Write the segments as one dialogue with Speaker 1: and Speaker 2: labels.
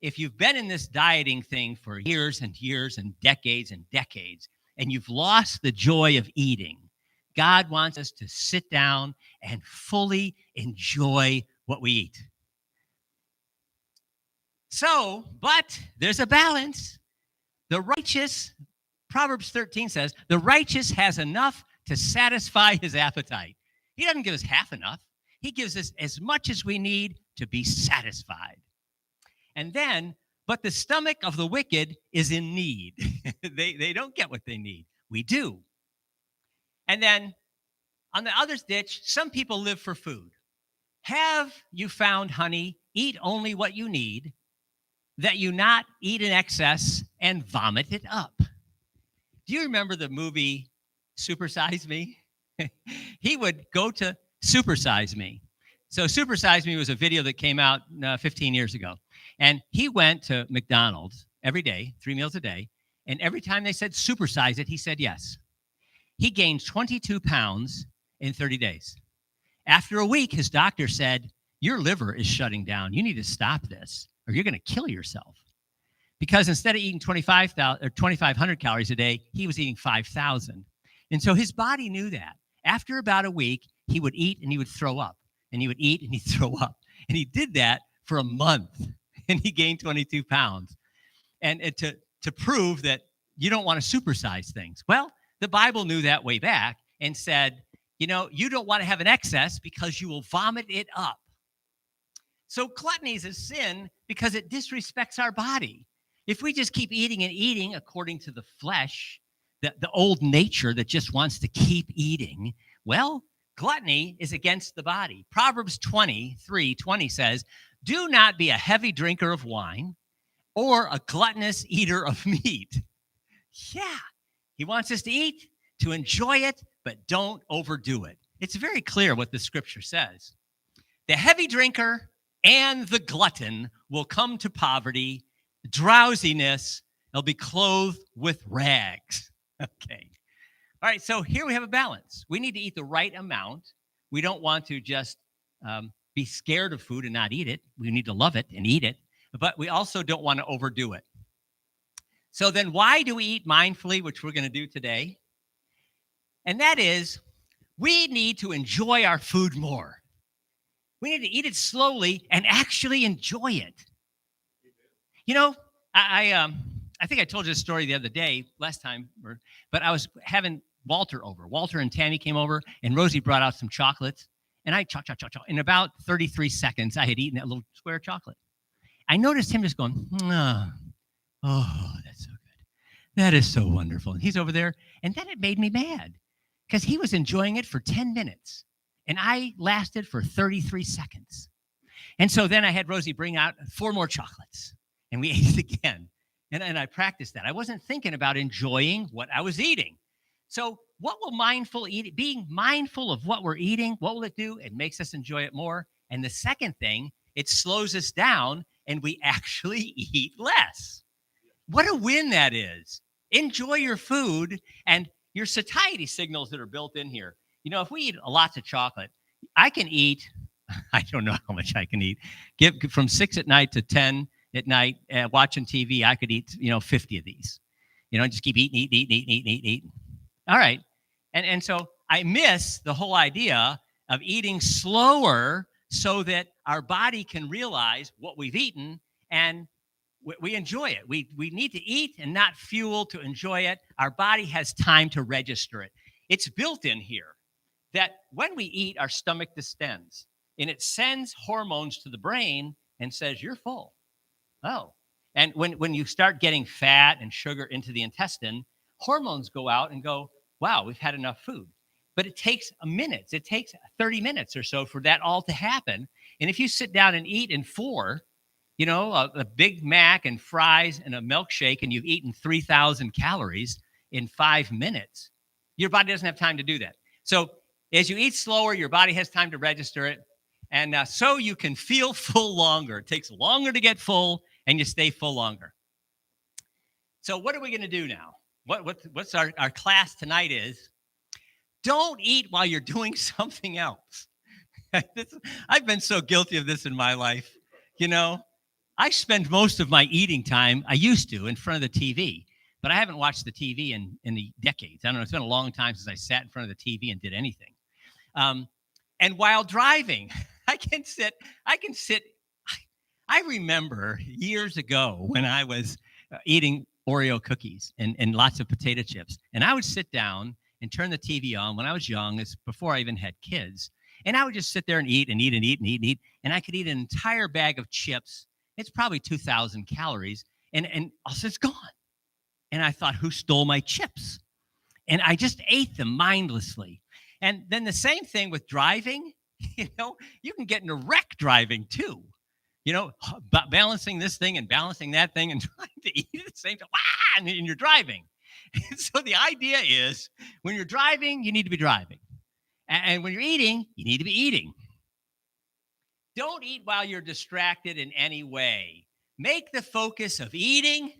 Speaker 1: if you've been in this dieting thing for years and years and decades, and you've lost the joy of eating, God wants us to sit down and fully enjoy what we eat. So, but there's a balance. The righteous, Proverbs 13 says, the righteous has enough to satisfy his appetite. He doesn't give us half enough. He gives us as much as we need to be satisfied. And then, but the stomach of the wicked is in need. They don't get what they need. We do. And then on the other ditch, some people live for food. Have you found, honey, eat only what you need, that you not eat in excess and vomit it up? Do you remember the movie Super Size Me? He would go to Super Size Me. So Super Size Me was a video that came out 15 years ago. And he went to McDonald's every day, 3 meals a day. And every time they said supersize it, he said yes. He gained 22 pounds in 30 days. After a week, his doctor said, your liver is shutting down. You need to stop this or you're going to kill yourself. Because instead of eating 2,500 calories a day, he was eating 5,000. And so his body knew that. After about a week, he would eat and he would throw up. And he would eat and he'd throw up. And he did that for a month. And he gained 22 pounds. And to prove that you don't want to supersize things. Well, the Bible knew that way back and said, you don't want to have an excess because you will vomit it up. So gluttony is a sin because it disrespects our body. If we just keep eating and eating according to the flesh, the old nature that just wants to keep eating, well, gluttony is against the body. Proverbs 23:20 says, do not be a heavy drinker of wine or a gluttonous eater of meat. Yeah, he wants us to eat, to enjoy it, but don't overdo it. It's very clear what the scripture says. The heavy drinker and the glutton will come to poverty, drowsiness, they'll be clothed with rags. Okay. All right, so here we have a balance. We need to eat the right amount. We don't want to just be scared of food and not eat it. We need to love it and eat it, but we also don't want to overdo it. So then why do we eat mindfully, which we're going to do today? And that is, we need to enjoy our food more. We need to eat it slowly and actually enjoy it. I think I told you a story the other day, last time, but I was having Walter over. Walter and Tammy came over, and Rosie brought out some chocolates. And I chop. In about 33 seconds, I had eaten that little square of chocolate. I noticed him just going, oh, that's so good. That is so wonderful. And he's over there. And then it made me mad because he was enjoying it for 10 minutes. And I lasted for 33 seconds. And so then I had Rosie bring out 4 more chocolates. And we ate it again. And I practiced that. I wasn't thinking about enjoying what I was eating. So what will mindful eating, being mindful of what we're eating, what will it do? It makes us enjoy it more. And the second thing, it slows us down and we actually eat less. What a win that is. Enjoy your food and your satiety signals that are built in here. If we eat lots of chocolate, I can eat, I don't know how much I can eat. From 6 at night to 10 at night, watching TV, I could eat, 50 of these. Just keep eating. All right. And so I miss the whole idea of eating slower so that our body can realize what we've eaten and we enjoy it. We need to eat and not fuel to enjoy it. Our body has time to register it. It's built in here that when we eat, our stomach distends and it sends hormones to the brain and says, you're full. Oh. And when you start getting fat and sugar into the intestine, hormones go out and go, wow, we've had enough food. But it takes a minute. It takes 30 minutes or so for that all to happen. And if you sit down and eat in 4, a Big Mac and fries and a milkshake, and you've eaten 3,000 calories in 5 minutes, your body doesn't have time to do that. So as you eat slower, your body has time to register it. And so you can feel full longer. It takes longer to get full, and you stay full longer. So what are we going to do now? What's our class tonight is, don't eat while you're doing something else. I've been so guilty of this in my life. I spend most of my eating time, I used to, in front of the TV, but I haven't watched the TV in the decades. I don't know. It's been a long time since I sat in front of the TV and did anything. And while driving, I can sit. I remember years ago when I was eating Oreo cookies and lots of potato chips, and I would sit down and turn the TV on when I was young, it's before I even had kids, and I would just sit there and eat and eat and eat and eat and eat, and I could eat an entire bag of chips. It's probably 2,000 calories, and also it's gone. And I thought, who stole my chips? And I just ate them mindlessly. And then the same thing with driving. You can get in a wreck driving too. Balancing this thing and balancing that thing and trying to eat at the same time. And you're driving. And so the idea is when you're driving, you need to be driving. And when you're eating, you need to be eating. Don't eat while you're distracted in any way. Make the focus of eating.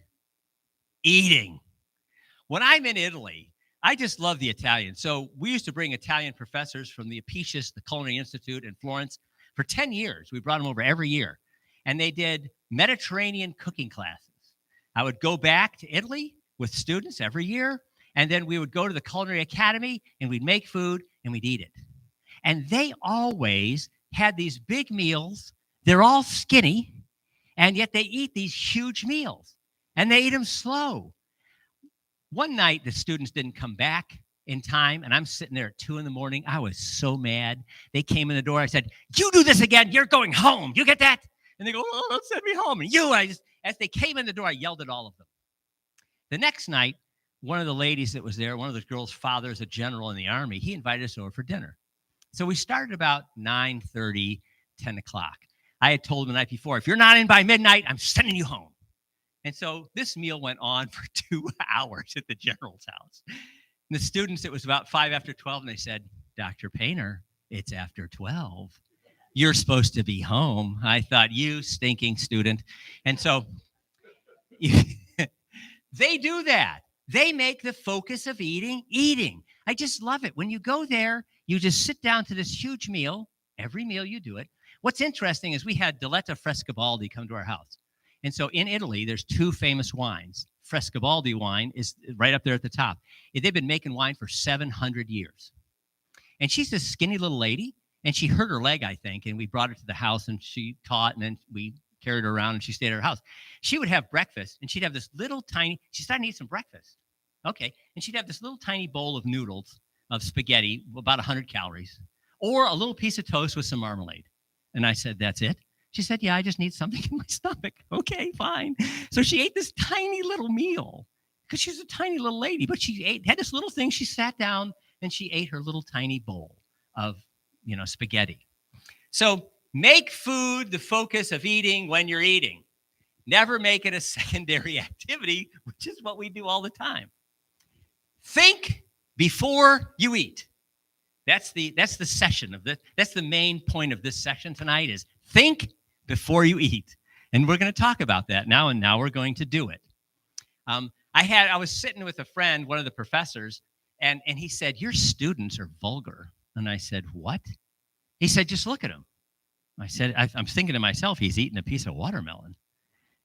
Speaker 1: When I'm in Italy, I just love the Italian. So we used to bring Italian professors from the Apicius, the Culinary Institute in Florence. For 10 years, we brought them over every year. And they did Mediterranean cooking classes. I would go back to Italy with students every year, and then we would go to the Culinary Academy, and we'd make food, and we'd eat it. And they always had these big meals. They're all skinny, and yet they eat these huge meals, and they eat them slow. One night, the students didn't come back in time, and I'm sitting there at 2 a.m. I was so mad. They came in the door. I said, "You do this again, you're going home. You get that?" And they go, "Oh, don't send me home." And as they came in the door, I yelled at all of them. The next night, one of the ladies that was there, one of the girls' fathers, a general in the Army, he invited us over for dinner. So we started about 9:30, 10 o'clock. I had told him the night before, if you're not in by midnight, I'm sending you home. And so this meal went on for 2 hours at the general's house. And the students, it was about 5 after 12, and they said, "Dr. Painter, it's after 12. You're supposed to be home." I thought, you stinking student. And so they do that. They make the focus of eating. I just love it. When you go there, you just sit down to this huge meal. Every meal you do it. What's interesting is we had Diletta Frescobaldi come to our house. And so in Italy, there's 2 famous wines. Frescobaldi wine is right up there at the top. They've been making wine for 700 years. And she's this skinny little lady, and she hurt her leg, I think, and we brought her to the house, and she taught, and then we carried her around, and she stayed at her house. She would have breakfast, and she'd have this little tiny, she's starting to eat some breakfast. Okay, and she'd have this little tiny bowl of noodles, of spaghetti, about 100 calories, or a little piece of toast with some marmalade. And I said, "That's it?" She said, "Yeah, I just need something in my stomach." Okay, fine. So she ate this tiny little meal because she's a tiny little lady, but she had this little thing. She sat down and she ate her little tiny bowl of, spaghetti. So make food the focus of eating when you're eating. Never make it a secondary activity, which is what we do all the time. Think before you eat. That's the session of this. That's the main point of this session tonight is think before you eat. And we're going to talk about that now, and now we're going to do it. I was sitting with a friend, one of the professors, and he said, "Your students are vulgar." And I said, "What?" He said, "Just look at him." I said, I'm thinking to myself, he's eating a piece of watermelon.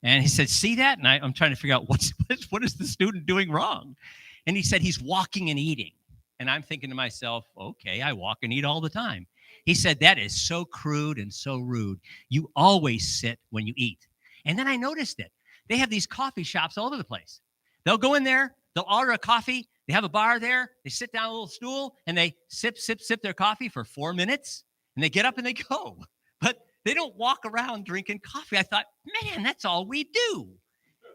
Speaker 1: And he said, "See that?" And I'm trying to figure out what is the student doing wrong? And he said, "He's walking and eating." And I'm thinking to myself, okay, I walk and eat all the time. He said, "That is so crude and so rude. You always sit when you eat." And then I noticed it. They have these coffee shops all over the place. They'll go in there, they'll order a coffee, they have a bar there, they sit down on a little stool, and they sip their coffee for 4 minutes, and they get up and they go. But they don't walk around drinking coffee. I thought, man, that's all we do.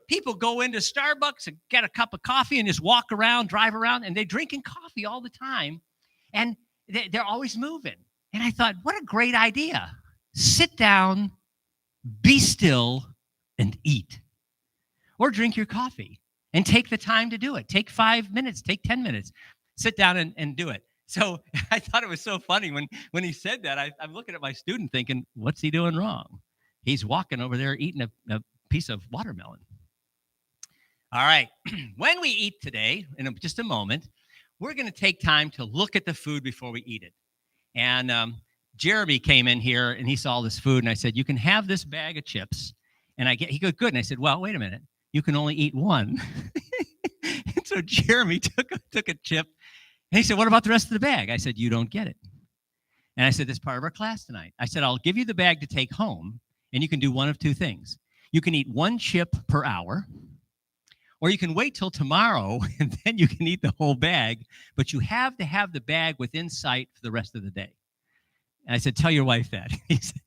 Speaker 1: People go into Starbucks and get a cup of coffee and just walk around, drive around, and they're drinking coffee all the time. And they're always moving. And I thought, what a great idea. Sit down, be still, and eat. Or drink your coffee and take the time to do it. Take 5 minutes, take 10 minutes. Sit down and do it. So I thought it was so funny when he said that. I'm looking at my student thinking, what's he doing wrong? He's walking over there eating a piece of watermelon. All right. When we eat today, in just a moment, we're going to take time to look at the food before we eat it. And Jeremy came in here and he saw this food, and I said, "You can have this bag of chips, And he goes, good. And I said, well, wait a minute. You can only eat one. And so Jeremy took a chip, and he said, what about the rest of the bag? I said, you don't get it. And I said, this is part of our class tonight. I said, I'll give you the bag to take home, and you can do one of two things. You can eat one chip per hour, or you can wait till tomorrow, and then you can eat the whole bag, but you have to have the bag within sight for the rest of the day. And I said, tell your wife that.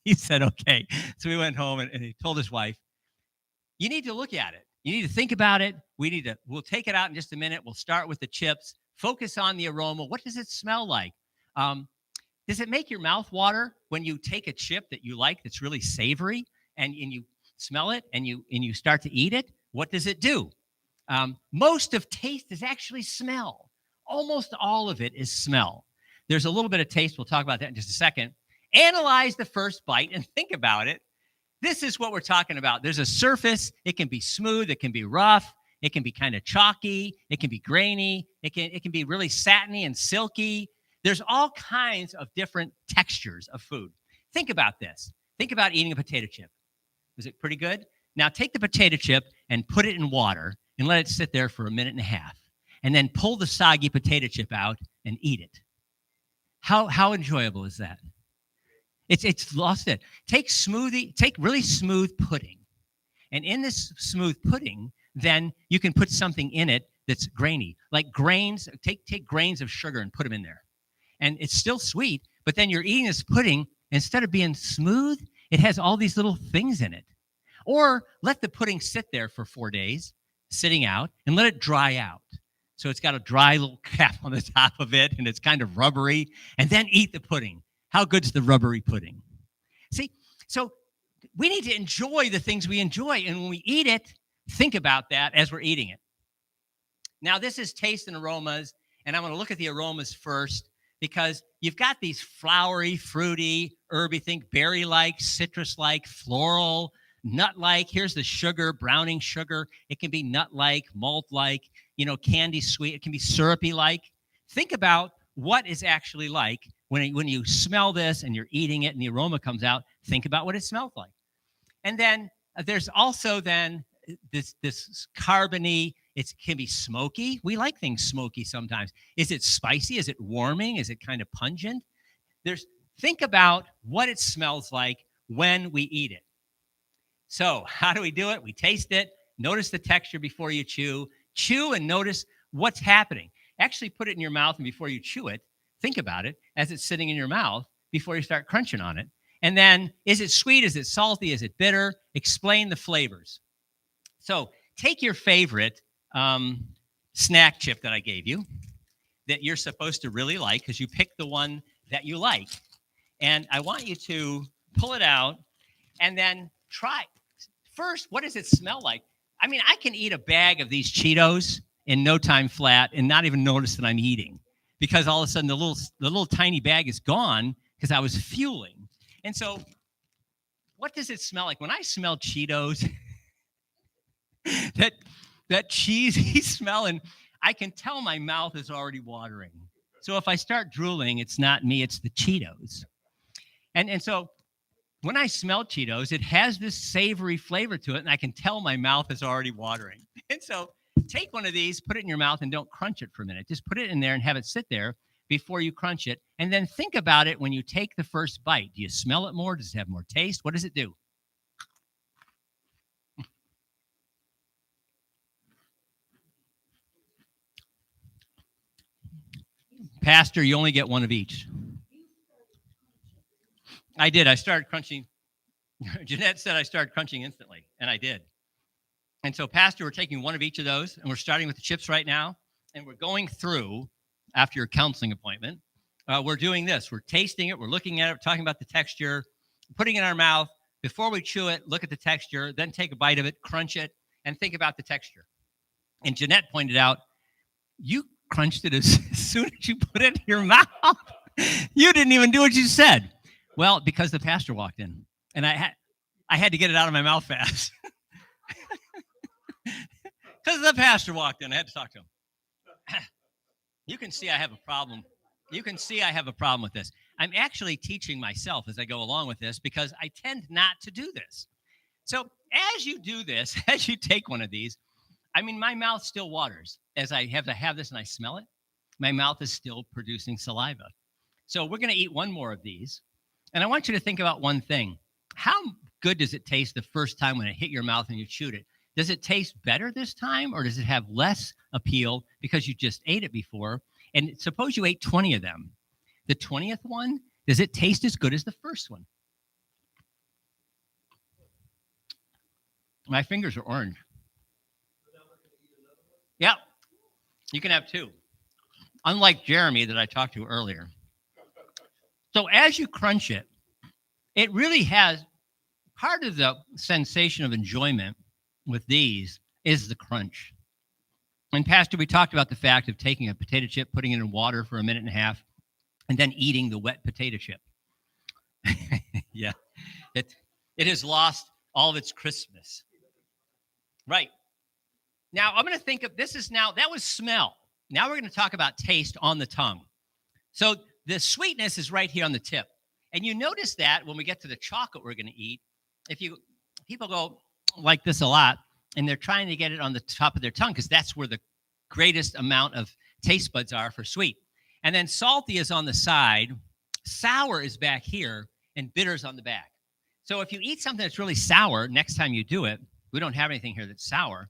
Speaker 1: He said, okay. So we went home, and he told his wife, you need to look at it. You need to think about it. We'll take it out in just a minute. We'll start with the chips. Focus on the aroma. What does it smell like? Does it make your mouth water when you take a chip that you like that's really savory and you smell it and you start to eat it? What does it do? Most of taste is actually smell. Almost all of it is smell. There's a little bit of taste. We'll talk about that in just a second. Analyze the first bite and think about it. This is what we're talking about. There's a surface. It can be smooth. It can be rough. It can be kind of chalky. It can be grainy. It can be really satiny and silky. There's all kinds of different textures of food. Think about this. Think about eating a potato chip. Is it pretty good? Now take the potato chip and put it in water and let it sit there for a minute and a half. And then pull the soggy potato chip out and eat it. How enjoyable is that? It's lost it. Take really smooth pudding. And in this smooth pudding, then you can put something in it that's grainy. Like grains, take grains of sugar and put them in there. And it's still sweet, but then you're eating this pudding, instead of being smooth, it has all these little things in it. Or let the pudding sit there for 4 days, sitting out, and let it dry out. So it's got a dry little cap on the top of it, and it's kind of rubbery, and then eat the pudding. How good's the rubbery pudding? See, so we need to enjoy the things we enjoy, and when we eat it, think about that as we're eating it. Now, this is taste and aromas, and I'm going to look at the aromas first, because you've got these flowery, fruity, herby, think berry-like, citrus-like, floral, nut-like. Here's the sugar, browning sugar. It can be nut-like, malt-like, candy sweet. It can be syrupy-like. Think about what is actually like when you smell this and you're eating it and the aroma comes out. Think about what it smells like. And then there's also then this carbony. It can be smoky. We like things smoky sometimes. Is it spicy? Is it warming? Is it kind of pungent? Think about what it smells like when we eat it. So how do we do it? We taste it. Notice the texture before you chew. Chew and notice what's happening. Actually put it in your mouth, and before you chew it, think about it as it's sitting in your mouth before you start crunching on it. And then, is it sweet? Is it salty? Is it bitter? Explain the flavors. So take your favorite snack chip that I gave you that you're supposed to really like, because you picked the one that you like. And I want you to pull it out and then try. First, what does it smell like? I mean, I can eat a bag of these Cheetos in no time flat and not even notice that I'm eating, because all of a sudden the little tiny bag is gone because I was fueling. And so what does it smell like? When I smell Cheetos, that cheesy smell, and I can tell my mouth is already watering. So if I start drooling, it's not me, it's the Cheetos. And so when I smell Cheetos, it has this savory flavor to it, and I can tell my mouth is already watering. And so take one of these, put it in your mouth, and don't crunch it for a minute. Just put it in there and have it sit there before you crunch it. And then think about it when you take the first bite. Do you smell it more? Does it have more taste? What does it do? Pastor, you only get one of each. I did. I started crunching. Jeanette said I started crunching instantly, and I did. And so, Pastor, we're taking one of each of those, and we're starting with the chips right now, and we're going through, after your counseling appointment, we're doing this. We're tasting it. We're looking at it. We're talking about the texture, putting it in our mouth. Before we chew it, look at the texture, then take a bite of it, crunch it, and think about the texture. And Jeanette pointed out, you crunched it as soon as you put it in your mouth. You didn't even do what you said. Well, because the pastor walked in, and I had to get it out of my mouth fast. Because the pastor walked in, I had to talk to him. You can see I have a problem. You can see I have a problem with this. I'm actually teaching myself as I go along with this, because I tend not to do this. So as you do this, as you take one of these, I mean, my mouth still waters as I have this and I smell it. My mouth is still producing saliva. So we're going to eat one more of these. And I want you to think about one thing. How good does it taste the first time when it hit your mouth and you chewed it? Does it taste better this time, or does it have less appeal because you just ate it before? And suppose you ate 20 of them. The 20th one, does it taste as good as the first one? My fingers are orange. Yep. You can have two. Unlike Jeremy that I talked to earlier. So as you crunch it, it really has part of the sensation of enjoyment with these is the crunch. And Pastor, we talked about the fact of taking a potato chip, putting it in water for a minute and a half, and then eating the wet potato chip. Yeah, it has lost all of its crispness. Right. Now, I'm going to think of this is now, that was smell. Now we're going to talk about taste on the tongue. So the sweetness is right here on the tip. And you notice that when we get to the chocolate we're going to eat, people go like this a lot, and they're trying to get it on the top of their tongue because that's where the greatest amount of taste buds are for sweet. And then salty is on the side, sour is back here, and bitter is on the back. So if you eat something that's really sour, next time you do it, we don't have anything here that's sour,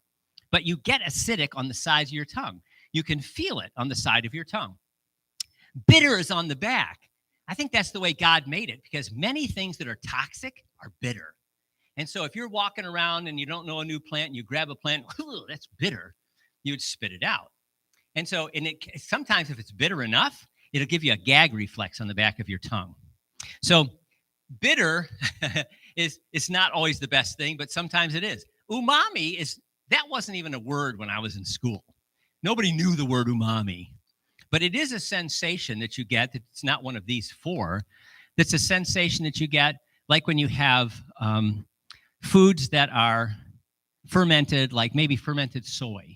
Speaker 1: but you get acidic on the sides of your tongue. You can feel it on the side of your tongue. Bitter is on the back. I think that's the way God made it, because many things that are toxic are bitter. And so if you're walking around and you don't know a new plant and you grab a plant, that's bitter, you'd spit it out. And so sometimes if it's bitter enough, it'll give you a gag reflex on the back of your tongue. So bitter is not always the best thing, but sometimes it is. Umami that wasn't even a word when I was in school. Nobody knew the word umami. But it is a sensation that you get. It's not one of these four. That's a sensation that you get like when you have foods that are fermented, like maybe fermented soy,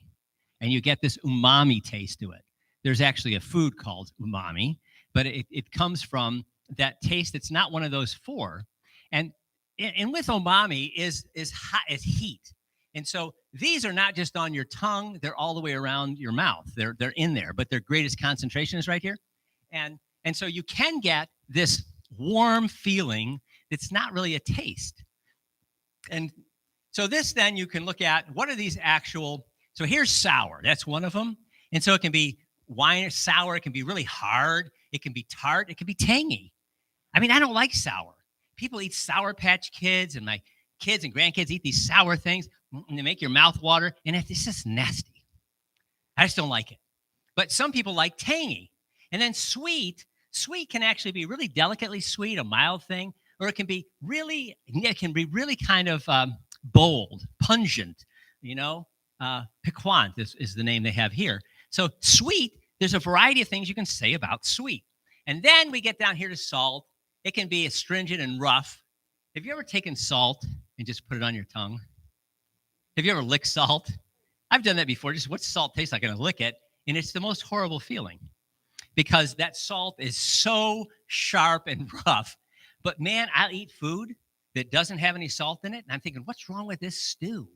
Speaker 1: and you get this umami taste to it. There's actually a food called umami, but it comes from that taste that's not one of those four. And with umami is heat. And so these are not just on your tongue, they're all the way around your mouth. They're in there, but their greatest concentration is right here. And so you can get this warm feeling that's not really a taste. And so this then you can look at, what are these so here's sour, that's one of them. And so it can be wine or sour, it can be really hard, it can be tart, it can be tangy. I mean, I don't like sour. People eat Sour Patch Kids, and my kids and grandkids eat these sour things, and they make your mouth water, and it's just nasty. I just don't like it. But some people like tangy. And then sweet can actually be really delicately sweet, a mild thing, or it can be really kind of bold, pungent, piquant is the name they have here. So sweet, there's a variety of things you can say about sweet. And then we get down here to salt. It can be astringent and rough. Have you ever taken salt and just put it on your tongue? Have you ever licked salt? I've done that before. Just what's salt taste like? I'm going to lick it. And it's the most horrible feeling because that salt is so sharp and rough. But man, I'll eat food that doesn't have any salt in it. And I'm thinking, what's wrong with this stew?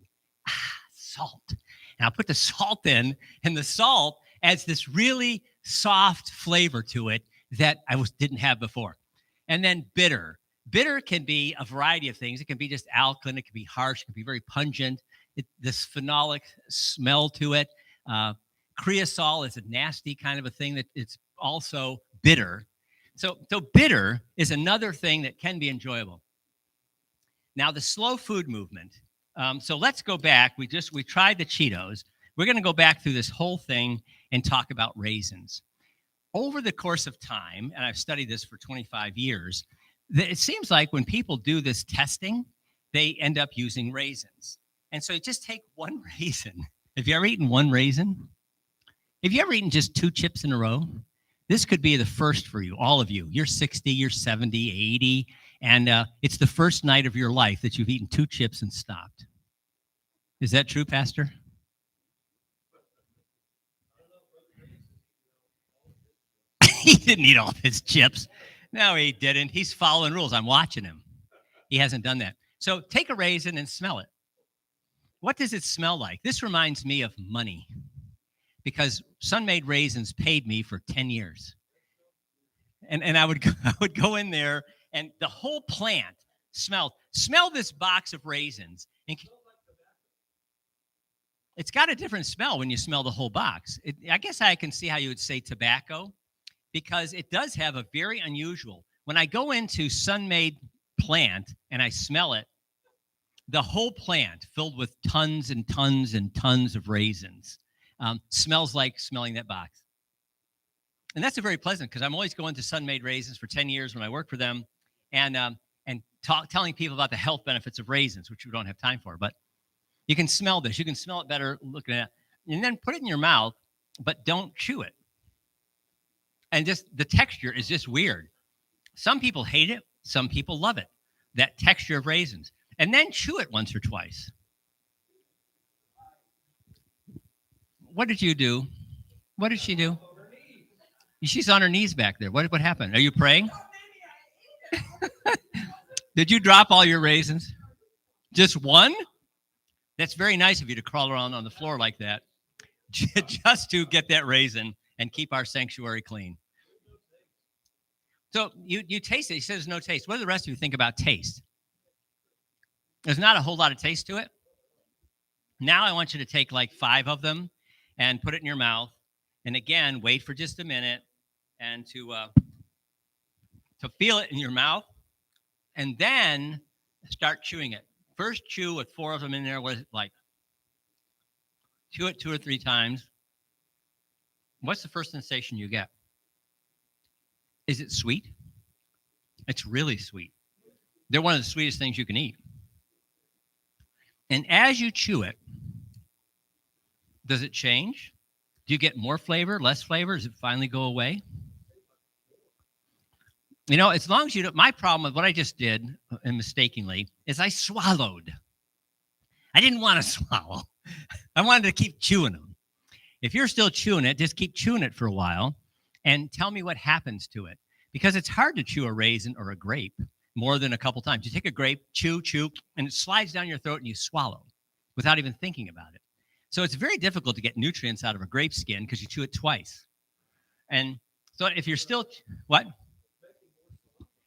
Speaker 1: Salt. And I'll put the salt in, and the salt adds this really soft flavor to it that I didn't have before. And then bitter. Bitter can be a variety of things. It can be just alkaline. It can be harsh. It can be very pungent. This phenolic smell to it. Creosol is a nasty kind of a thing that it's also bitter. So bitter is another thing that can be enjoyable. Now, the slow food movement. So let's go back. We tried the Cheetos. We're going to go back through this whole thing and talk about raisins. Over the course of time, and I've studied this for 25 years, it seems like when people do this testing, they end up using raisins. And so you just take one raisin. Have you ever eaten one raisin? Have you ever eaten just 2 chips in a row? This could be the first for you, all of you. You're 60, you're 70, 80, and it's the first night of your life that you've eaten 2 chips and stopped. Is that true, Pastor? He didn't eat all his chips. No, he didn't. He's following rules. I'm watching him. He hasn't done that. So take a raisin and smell it. What does it smell like? This reminds me of money because Sun-Maid Raisins paid me for 10 years. And I would go in there and the whole plant smell this box of raisins. And it's got a different smell when you smell the whole box. I guess I can see how you would say tobacco because it does have a very unusual. When I go into Sun-Maid plant and I smell it, the whole plant filled with tons and tons and tons of raisins smells like smelling that box. And that's a very pleasant because I'm always going to Sun-Maid Raisins for 10 years when I work for them and telling people about the health benefits of raisins, which we don't have time for. But you can smell this. You can smell it better looking at it. And then put it in your mouth, but don't chew it. And just the texture is just weird. Some people hate it. Some people love it. That texture of raisins. And then chew it once or twice. What did you do? What did she do? She's on her knees back there. What happened? Are you praying? Did you drop all your raisins? Just one? That's very nice of you to crawl around on the floor like that just to get that raisin and keep our sanctuary clean. So you taste it. He says no taste. What do the rest of you think about taste? There's not a whole lot of taste to it. Now I want you to take like 5 of them and put it in your mouth. And again, wait for just a minute and to feel it in your mouth. And then start chewing it. First chew with 4 of them in there. What is it like? Chew it 2 or 3 times. What's the first sensation you get? Is it sweet? It's really sweet. They're one of the sweetest things you can eat. And as you chew it, does it change? Do you get more flavor, less flavor? Does it finally go away? You know, as long as you don't, my problem with what I just did, and mistakenly, is I swallowed. I didn't want to swallow. I wanted to keep chewing them. If you're still chewing it, just keep chewing it for a while and tell me what happens to it. Because it's hard to chew a raisin or a grape more than a couple times. You take a grape, chew, and it slides down your throat and you swallow without even thinking about it. So it's very difficult to get nutrients out of a grape skin because you chew it twice. And so if you're still, what?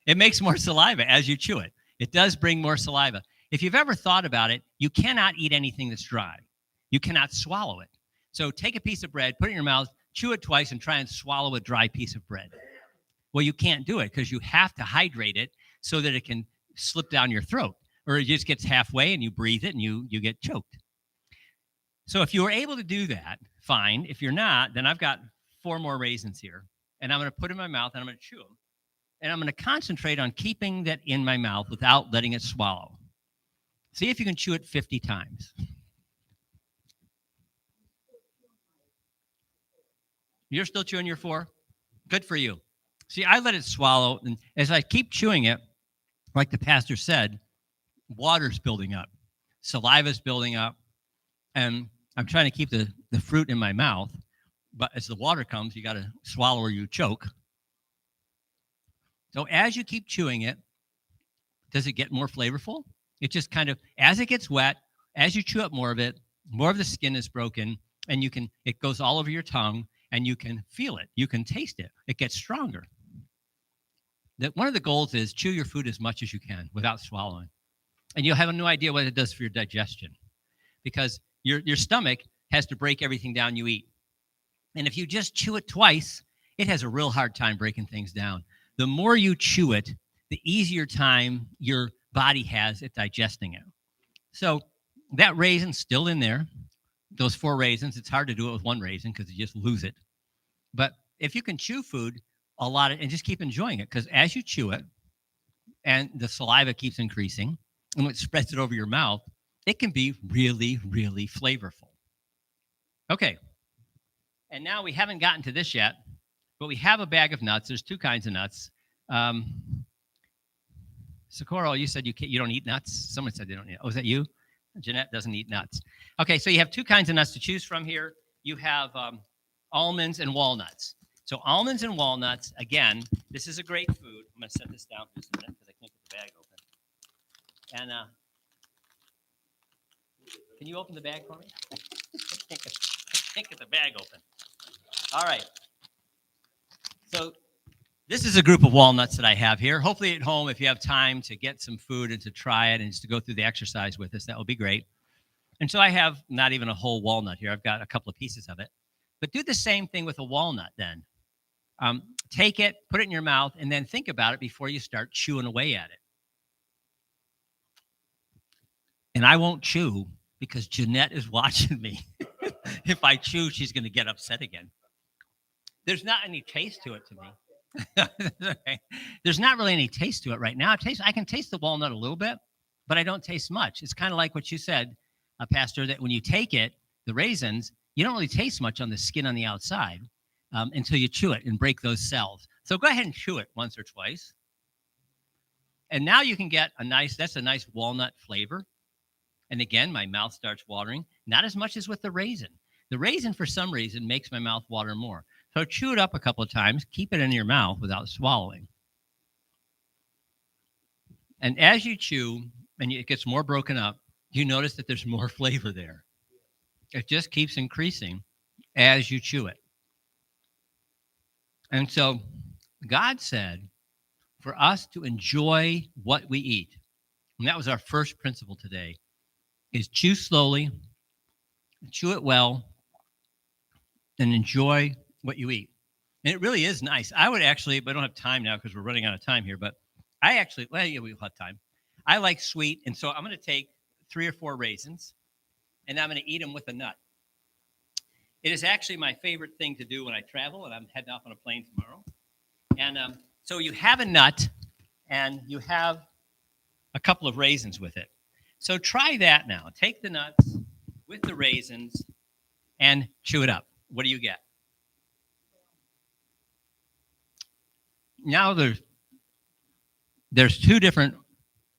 Speaker 1: It makes more saliva as you chew it. It does bring more saliva. If you've ever thought about it, you cannot eat anything that's dry. You cannot swallow it. So take a piece of bread, put it in your mouth, chew it twice, and try and swallow a dry piece of bread. Well, you can't do it because you have to hydrate it so that it can slip down your throat. Or it just gets halfway and you breathe it and you get choked. So if you were able to do that, fine. If you're not, then I've got 4 more raisins here. And I'm going to put in my mouth and I'm going to chew them. And I'm going to concentrate on keeping that in my mouth without letting it swallow. See if you can chew it 50 times. You're still chewing your 4? Good for you. See, I let it swallow. And as I keep chewing it, like the pastor said, water's building up. Saliva's building up. And I'm trying to keep the fruit in my mouth. But as the water comes, you got to swallow or you choke. So as you keep chewing it, does it get more flavorful? It just kind of, as it gets wet, as you chew up more of it, more of the skin is broken, and it goes all over your tongue, and you can feel it. You can taste it. It gets stronger. One of the goals is chew your food as much as you can without swallowing. And you'll have no idea what it does for your digestion because your stomach has to break everything down you eat. And if you just chew it twice, it has a real hard time breaking things down. The more you chew it, the easier time your body has at digesting it. So that raisin's still in there. Those 4 raisins, it's hard to do it with 1 raisin because you just lose it. But if you can chew food a lot and just keep enjoying it, because as you chew it and the saliva keeps increasing and it spreads it over your mouth, it can be really, really flavorful. Okay. And now we haven't gotten to this yet, but we have a bag of nuts. There's 2 kinds of nuts. Socorro, you said you don't eat nuts. Someone said they don't eat. Oh, is that you? Jeanette doesn't eat nuts. Okay, so you have 2 kinds of nuts to choose from here. You have almonds and walnuts. So almonds and walnuts, again, this is a great food. I'm going to set this down for just a minute because I can't get the bag open. And Can you open the bag for me? I can't get the bag open. All right. So this is a group of walnuts that I have here. Hopefully at home, if you have time to get some food and to try it and just to go through the exercise with us, that would be great. And so I have not even a whole walnut here. I've got a couple of pieces of it. But do the same thing with a walnut then. Take it, put it in your mouth, and then think about it before you start chewing away at it. And I won't chew because Jeanette is watching me. If I chew, she's going to get upset again. There's not any taste to it to me. Okay. There's not really any taste to it right now. I can taste the walnut a little bit, but I don't taste much. It's kind of like what you said, Pastor, that when you take it, the raisins, you don't really taste much on the skin on the outside until you chew it and break those cells. So go ahead and chew it once or twice. And now you can get that's a nice walnut flavor. And again, my mouth starts watering, not as much as with the raisin. The raisin, for some reason, makes my mouth water more. So chew it up a couple of times, keep it in your mouth without swallowing. And as you chew and it gets more broken up, you notice that there's more flavor there. It just keeps increasing as you chew it. And so God said for us to enjoy what we eat, and that was our first principle today, is chew slowly, chew it well, and enjoy what you eat. And it really is nice. I would actually, but I don't have time now because we're running out of time here, but I actually, well, yeah, we'll have time. I like sweet, and so I'm going to take 3 or 4 raisins, and I'm going to eat them with a nut. It is actually my favorite thing to do when I travel, and I'm heading off on a plane tomorrow. And so you have a nut, and you have a couple of raisins with it. So try that now. Take the nuts with the raisins and chew it up. What do you get? Now there's 2 different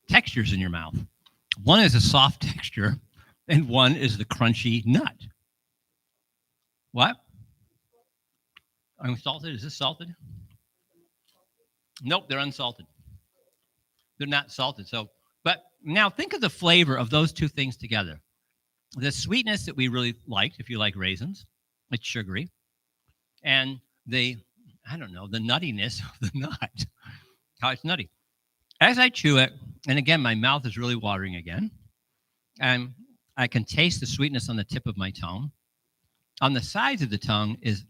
Speaker 1: textures in your mouth. One is a soft texture, and one is the crunchy nut. What? Unsalted? Is this salted? Nope, they're unsalted. They're not salted. So, but now think of the flavor of those 2 things together. The sweetness that we really liked, if you like raisins, it's sugary, and the nuttiness of the nut, how it's nutty. As I chew it, and again, my mouth is really watering again, and I can taste the sweetness on the tip of my tongue. On the sides of the tongue is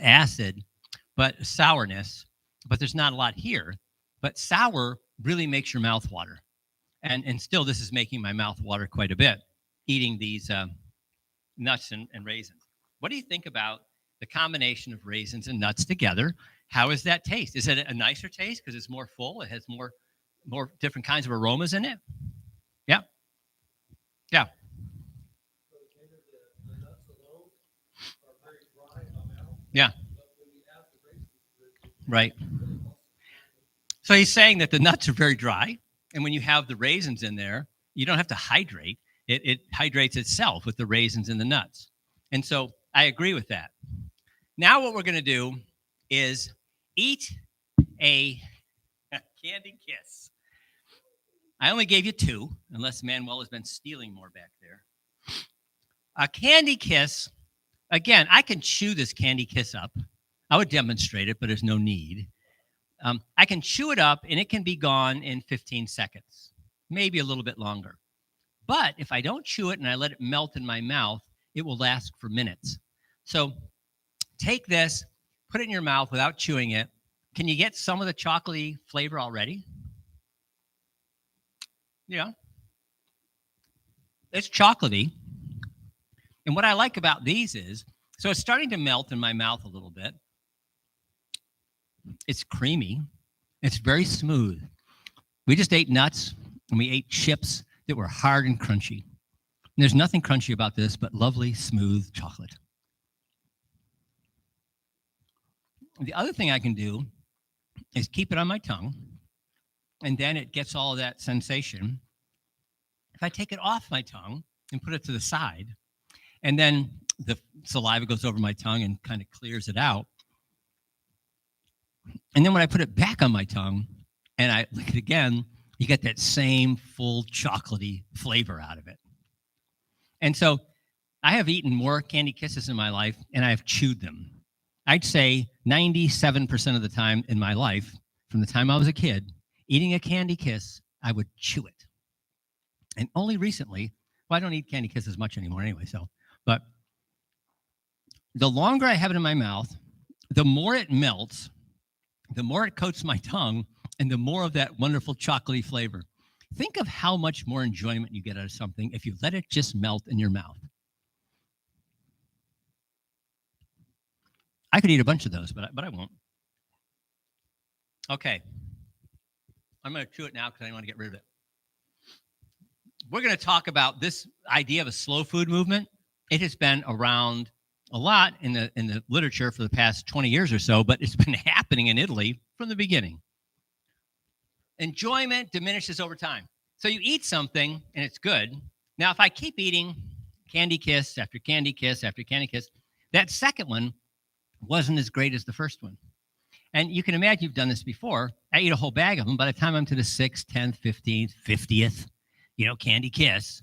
Speaker 1: acid, but sourness, but there's not a lot here. But sour really makes your mouth water. And still, this is making my mouth water quite a bit, eating these nuts and raisins. What do you think about the combination of raisins and nuts together? How does that taste? Is it a nicer taste because it's more full? It has more different kinds of aromas in it? Yeah. Yeah. Yeah. Right. So he's saying that the nuts are very dry, and when you have the raisins in there, you don't have to hydrate. It hydrates itself with the raisins and the nuts. And so I agree with that. Now what we're going to do is eat a candy kiss. I only gave you 2, unless Manuel has been stealing more back there. A candy kiss. Again, I can chew this candy kiss up. I would demonstrate it, but there's no need. I can chew it up, and it can be gone in 15 seconds, maybe a little bit longer. But if I don't chew it and I let it melt in my mouth, it will last for minutes. So take this, put it in your mouth without chewing it. Can you get some of the chocolatey flavor already? Yeah. It's chocolatey. And what I like about these is, so it's starting to melt in my mouth a little bit. It's creamy. It's very smooth. We just ate nuts and we ate chips that were hard and crunchy. And there's nothing crunchy about this but lovely, smooth chocolate. The other thing I can do is keep it on my tongue, and then it gets all of that sensation. If I take it off my tongue and put it to the side, and then the saliva goes over my tongue and kind of clears it out. And then when I put it back on my tongue and I lick it again, you get that same full chocolatey flavor out of it. And so I have eaten more candy kisses in my life, and I have chewed them. I'd say 97% of the time in my life, from the time I was a kid, eating a candy kiss, I would chew it. And only recently, well, I don't eat candy kisses much anymore anyway, but the longer I have it in my mouth, the more it melts, the more it coats my tongue, and the more of that wonderful chocolatey flavor. Think of how much more enjoyment you get out of something if you let it just melt in your mouth. I could eat a bunch of those, but I won't. Okay. I'm going to chew it now because I want to get rid of it. We're going to talk about this idea of a slow food movement. It has been around a lot in the literature for the past 20 years or so, but it's been happening in Italy from the beginning. Enjoyment diminishes over time. So you eat something and it's good. Now, if I keep eating candy kiss after candy kiss after candy kiss, that second one wasn't as great as the first one. And you can imagine you've done this before. I eat a whole bag of them. By the time I'm to the 6th, 10th, 15th, 50th, candy kiss,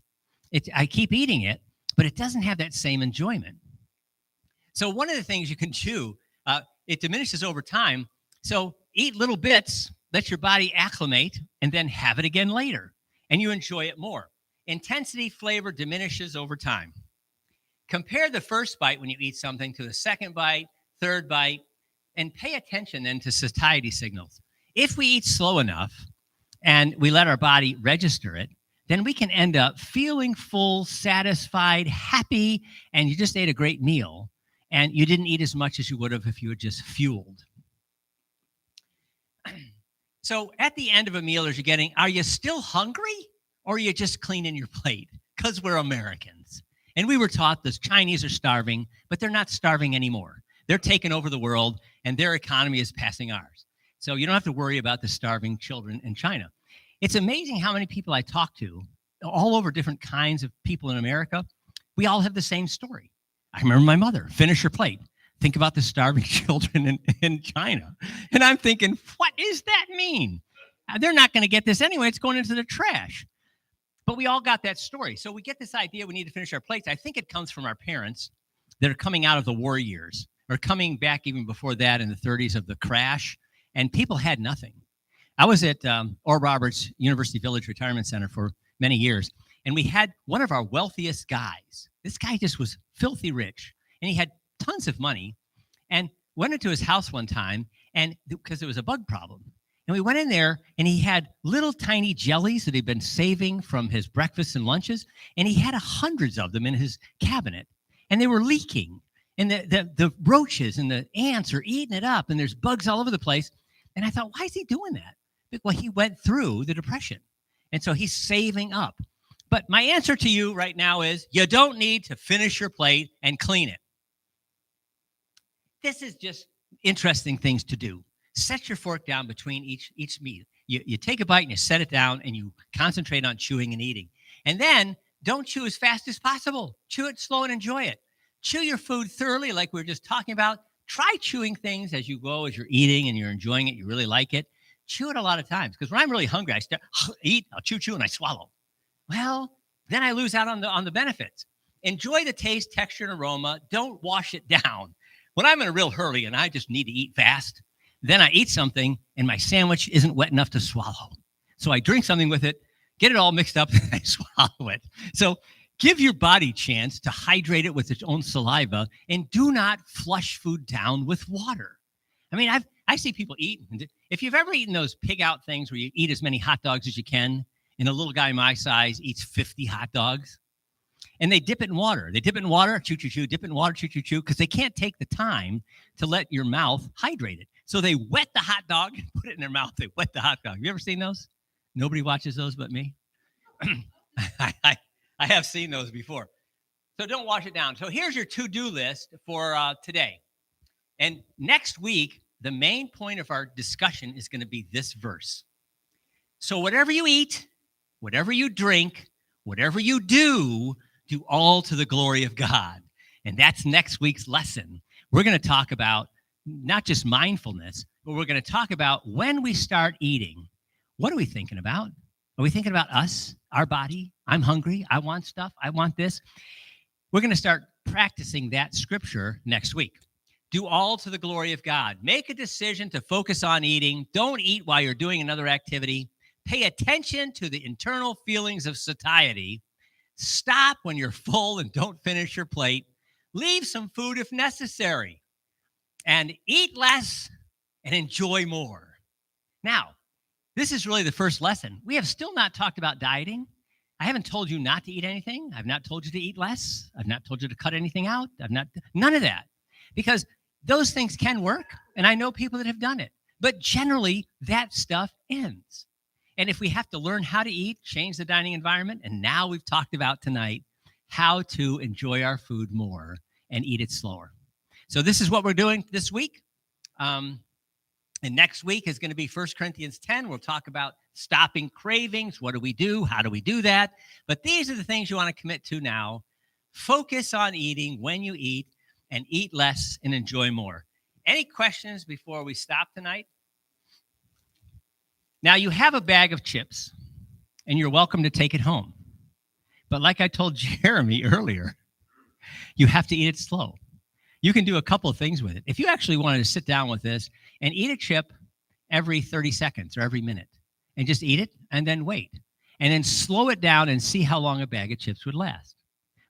Speaker 1: I keep eating it, but it doesn't have that same enjoyment. So one of the things you can chew, it diminishes over time. So eat little bits, let your body acclimate, and then have it again later, and you enjoy it more. Intensity, flavor diminishes over time. Compare the first bite when you eat something to the second bite, third bite, and pay attention then to satiety signals. If we eat slow enough and we let our body register it, then we can end up feeling full, satisfied, happy, and you just ate a great meal, and you didn't eat as much as you would have if you had just fueled. So at the end of a meal, are you still hungry, or are you just cleaning your plate? Because we're Americans. And we were taught the Chinese are starving, but they're not starving anymore. They're taking over the world, and their economy is passing ours. So you don't have to worry about the starving children in China. It's amazing how many people I talk to, all over different kinds of people in America, we all have the same story. I remember my mother, finish her plate. Think about the starving children in China. And I'm thinking, what does that mean? They're not going to get this anyway. It's going into the trash. But we all got that story. So we get this idea we need to finish our plates. I think it comes from our parents that are coming out of the war years, or coming back even before that in the 30s of the crash, and people had nothing. I was at Oral Roberts University Village Retirement Center for many years, and we had one of our wealthiest guys. This guy just was filthy rich, and he had tons of money, and went into his house one time, and because there was a bug problem. And we went in there, and he had little tiny jellies that he'd been saving from his breakfasts and lunches, and he had hundreds of them in his cabinet, and they were leaking. And the roaches and the ants are eating it up, and there's bugs all over the place. And I thought, why is he doing that? Well, he went through the Depression, and so he's saving up. But my answer to you right now is you don't need to finish your plate and clean it. This is just interesting things to do. Set your fork down between each meal. You take a bite and you set it down, and you concentrate on chewing and eating. And then don't chew as fast as possible. Chew it slow and enjoy it. Chew your food thoroughly, like we were just talking about. Try chewing things as you go, as you're eating and you're enjoying it, you really like it. Chew it a lot of times, because when I'm really hungry, I start eat, I'll chew, and I swallow. Well, then I lose out on the benefits. Enjoy the taste, texture, and aroma. Don't wash it down. When I'm in a real hurry and I just need to eat fast, then I eat something and my sandwich isn't wet enough to swallow. So I drink something with it, get it all mixed up, and I swallow it. So give your body a chance to hydrate it with its own saliva, and do not flush food down with water. I mean, I see people eat. If you've ever eaten those pig out things where you eat as many hot dogs as you can, and a little guy my size eats 50 hot dogs, and they dip it in water. They dip it in water, chew, chew, chew, dip it in water, chew, chew, chew, because they can't take the time to let your mouth hydrate it. So they wet the hot dog and put it in their mouth. They wet the hot dog. Have you ever seen those? Nobody watches those but me. I have seen those before. So don't wash it down. So here's your to-do list for today. And next week, the main point of our discussion is going to be this verse. So whatever you eat, whatever you drink, whatever you do all to the glory of God. And that's next week's lesson. We're going to talk about not just mindfulness, but we're going to talk about when we start eating, what are we thinking about? Are we thinking about us, our body, I'm hungry. I want stuff. I want this. We're going to start practicing that scripture next week. Do all to the glory of God. Make a decision to focus on eating. Don't eat while you're doing another activity. Pay attention to the internal feelings of satiety. Stop when you're full and don't finish your plate. Leave some food if necessary. And eat less and enjoy more. Now, this is really the first lesson. We have still not talked about dieting. I haven't told you not to eat anything. I've not told you to eat less. I've not told you to cut anything out. None of that. Because those things can work, and I know people that have done it. But generally, that stuff ends. And if we have to learn how to eat, change the dining environment, and now we've talked about tonight how to enjoy our food more and eat it slower. So this is what we're doing this week. And next week is going to be 1 Corinthians 10. We'll talk about stopping cravings. What do we do? How do we do that? But these are the things you want to commit to now. Focus on eating when you eat, and eat less and enjoy more. Any questions before we stop tonight? Now, you have a bag of chips, and you're welcome to take it home. But like I told Jeremy earlier, you have to eat it slow. You can do a couple of things with it. If you actually wanted to sit down with this and eat a chip every 30 seconds or every minute, and just eat it and then wait, and then slow it down and see how long a bag of chips would last.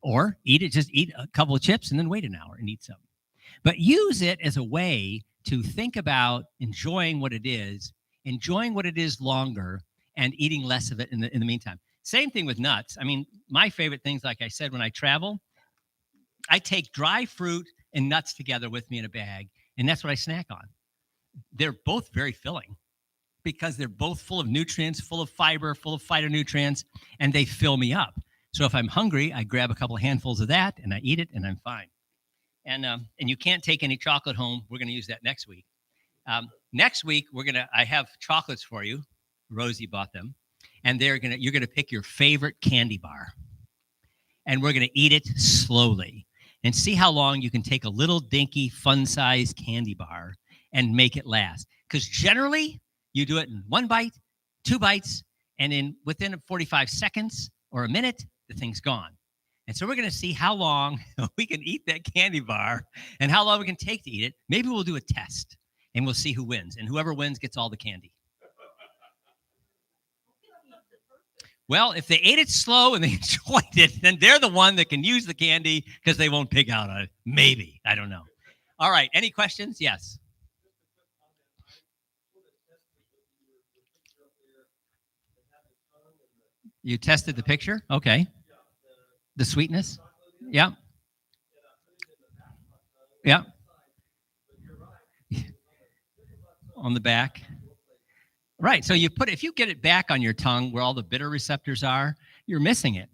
Speaker 1: Or just eat a couple of chips and then wait an hour and eat some. But use it as a way to think about enjoying what it is longer, and eating less of it in the meantime. Same thing with nuts. I mean, my favorite things, like I said, when I travel, I take dry fruit and nuts together with me in a bag, and that's what I snack on. They're both very filling because they're both full of nutrients, full of fiber, full of phytonutrients, and they fill me up. So if I'm hungry, I grab a couple of handfuls of that and I eat it and I'm fine. And you can't take any chocolate home. We're going to use that next week. Next week, I have chocolates for you. Rosie bought them. And you're going to pick your favorite candy bar. And we're going to eat it slowly and see how long you can take a little dinky, fun-sized candy bar and make it last. Because generally, you do it in 1 bite, 2 bites, and within 45 seconds or a minute, the thing's gone. And so we're going to see how long we can eat that candy bar and how long we can take to eat it. Maybe we'll do a test, and we'll see who wins. And whoever wins gets all the candy. Well, if they ate it slow and they enjoyed it, then they're the one that can use the candy because they won't pig out on it. Maybe. I don't know. All right. Any questions? Yes. You tested the picture? Okay. The sweetness? Yeah. Yeah. On the back. Right. So if you get it back on your tongue where all the bitter receptors are, you're missing it.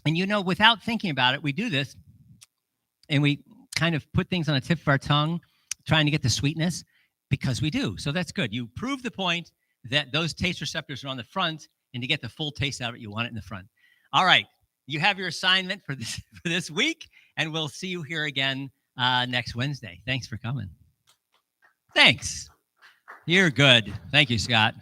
Speaker 1: And without thinking about it, we do this and we kind of put things on the tip of our tongue, trying to get the sweetness because we do. So that's good. You prove the point that those taste receptors are on the front, and to get the full taste out of it, you want it in the front. All right. You have your assignment for this week, and we'll see you here again next Wednesday. Thanks for coming. Thanks. You're good. Thank you, Scott.